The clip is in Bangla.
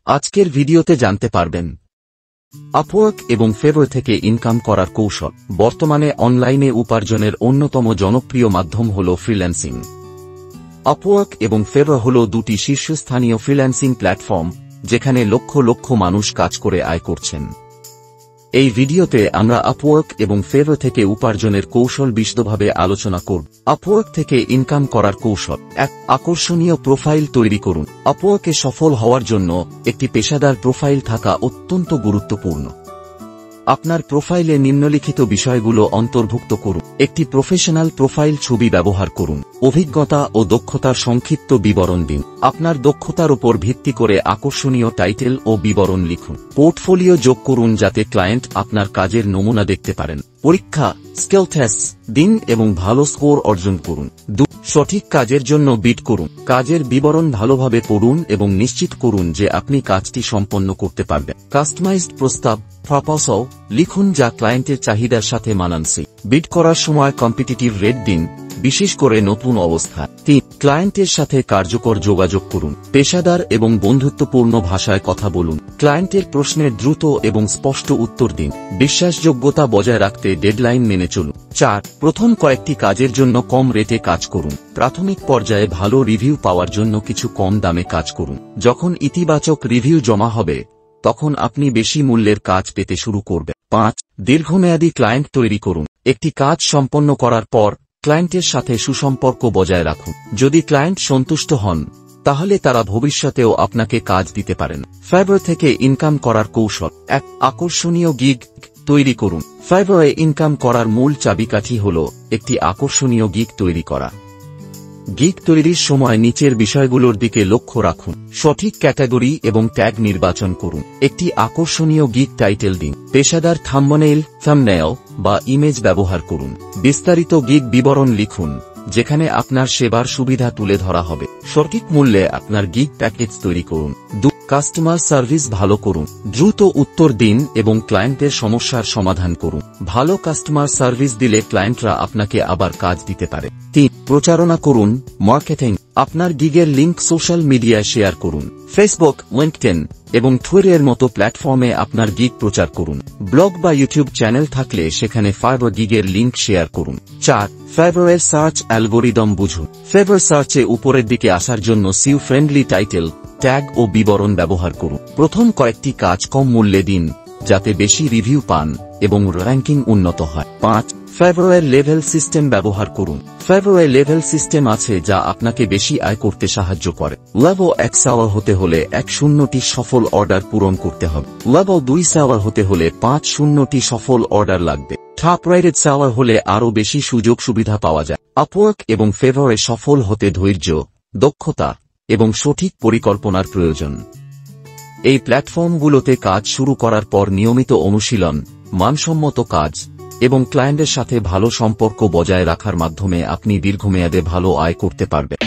আজকের ভিডিওতে জানতে পারবেন আপওয়ার্ক এবং ফেভার থেকে ইনকাম করার কৌশল। বর্তমানে অনলাইনে উপার্জনের অন্যতম জনপ্রিয় মাধ্যম হল ফ্রিল্যান্সিং। আপওয়ার্ক এবং ফেভার হল দুটি শীর্ষস্থানীয় ফ্রিল্যান্সিং প্ল্যাটফর্ম, যেখানে লক্ষ লক্ষ মানুষ কাজ করে আয় করছেন। এই ভিডিওতে আমরা আপওয়ার্ক এবং ফেভার থেকে উপার্জনের কৌশল বিশদভাবে আলোচনা করব। আপওয়ার্ক থেকে ইনকাম করার কৌশল। এক, আকর্ষণীয় প্রোফাইল তৈরি করুন। আপওয়ার্কে সফল হওয়ার জন্য একটি পেশাদার প্রোফাইল থাকা অত্যন্ত গুরুত্বপূর্ণ। আপনার প্রোফাইলে নিম্নলিখিত বিষয়গুলো অন্তর্ভুক্ত করুন। একটি প্রফেশনাল প্রোফাইল ছবি ব্যবহার করুন। অভিজ্ঞতা ও দক্ষতার সংক্ষিপ্ত বিবরণ দিন। আপনার দক্ষতার উপর ভিত্তি করে আকর্ষণীয় টাইটেল ও বিবরণ লিখুন। পোর্টফোলিও যোগ করুন যাতে ক্লায়েন্ট আপনার কাজের নমুনা দেখতে পারেন। পরীক্ষা স্কিল টেস্ট দিন এবং ভালো স্কোর অর্জন করুন। সঠিক কাজের জন্য বিড করুন। কাজের বিবরণ ভালোভাবে পড়ুন এবং নিশ্চিত করুন যে আপনি কাজটি সম্পন্ন করতে পারবেন। কাস্টমাইজড প্রস্তাব প্রপোজাল লিখুন যা ক্লায়েন্টের চাহিদার সাথে মানানসই। বিড করার সময় কম্পিটিটিভ রেট দিন, বিশেষ করে নতুন অবস্থা। 3, ক্লায়েন্টের সাথে কার্যকর যোগাযোগ করুন। পেশাদার এবং বন্ধুত্বপূর্ণ ভাষায় কথা বলুন। ক্লায়েন্টের প্রশ্নের দ্রুত এবং স্পষ্ট উত্তর দিন। বিশ্বাসযোগ্যতা বজায় রাখতে ডেডলাইন মেনে চলুন। 4, প্রথম কয়েকটি কাজের জন্য কম রেটে কাজ করুন। প্রাথমিক পর্যায়ে ভালো রিভিউ পাওয়ার জন্য কিছু কম দামে কাজ করুন। যখন ইতিবাচক রিভিউ জমা হবে, তখন আপনি বেশি মূল্যের কাজ পেতে শুরু করবেন। 5, দীর্ঘমেয়াদী ক্লায়েন্ট তৈরি করুন। একটি কাজ সম্পন্ন করার পর ক্লায়েন্টের সাথে সুসম্পর্ক বজায় রাখুন। যদি ক্লায়েন্ট সন্তুষ্ট হন, তাহলে তারা ভবিষ্যতেও আপনাকে কাজ দিতে পারেন। ফেভার থেকে ইনকাম করার কৌশল। 1, আকর্ষণীয় গিগ তৈরি করুন। ফেভারে ইনকাম করার মূল চাবিকাঠি হল একটি আকর্ষণীয় গিগ তৈরি করা। গিগ তৈরির সময় নিচের বিষয়গুলোর দিকে লক্ষ্য রাখুন। সঠিক ক্যাটাগরি এবং ট্যাগ নির্বাচন করুন। একটি আকর্ষণীয় গিগ টাইটেল দিন। পেশাদার থাম্বনেইল বা ইমেজ ব্যবহার করুন। বিস্তারিত গিগ বিবরণ লিখুন, যেখানে আপনার সেবার সুবিধা তুলে ধরা হবে। সঠিক মূল্যে আপনার গিগ প্যাকেজ তৈরি করুন। 2, কাস্টমার সার্ভিস ভালো করুন। দ্রুত উত্তর দিন এবং ক্লায়েন্টের সমস্যার সমাধান করুন। ভালো কাস্টমার সার্ভিস দিলে ক্লায়েন্টরা আপনাকে আবার কাজ দিতে পারে। 3, প্রচারণা করুন। মার্কেটিং। আপনার গিগের লিংক সোশ্যাল মিডিয়ায় শেয়ার করুন। ফেসবুক, লিঙ্কডইন এবং টুইটারের মতো প্ল্যাটফর্মে আপনার গিগ প্রচার করুন। ব্লগ বা ইউটিউব চ্যানেল থাকলে সেখানে ফেভার গিগের লিংক শেয়ার করুন। 4, ফেভারের সার্চ অ্যালগোরিদম বুঝুন। ফেভার সার্চে উপরের দিকে আসার জন্য সিউ ফ্রেন্ডলি টাইটেল, ট্যাগ ও বিবরণ ব্যবহার করুন। প্রথম কয়েকটি কাজ কম মূল্যে দিন, যাতে বেশি রিভিউ পান এবং র্যাঙ্কিং উন্নত হয়। 5, ফেভারের লেভেল সিস্টেম ব্যবহার করুন। ফেভারে লেভেল সিস্টেম আছে যা আপনাকে বেশি আয় করতে সাহায্য করে। লেভেল 1 সেলার হতে হলে 10টি সফল অর্ডার পূরণ করতে হবে। লেভেল 2 সেলার হতে হলে 50টি সফল অর্ডার লাগবে। টপ রেটেড সেলার হলে আরও বেশি সুযোগ সুবিধা পাওয়া যায়। আপওয়ার্ক এবং ফেভারে সফল হতে ধৈর্য, দক্ষতা এবং সঠিক পরিকল্পনার প্রয়োজন। এই প্ল্যাটফর্মগুলোতে কাজ শুরু করার পর নিয়মিত অনুশীলন, মানসম্মত কাজ এবং ক্লায়েন্টের সাথে ভালো সম্পর্ক বজায় রাখার মাধ্যমে আপনি দীর্ঘমেয়াদে ভালো আয় করতে পারবেন।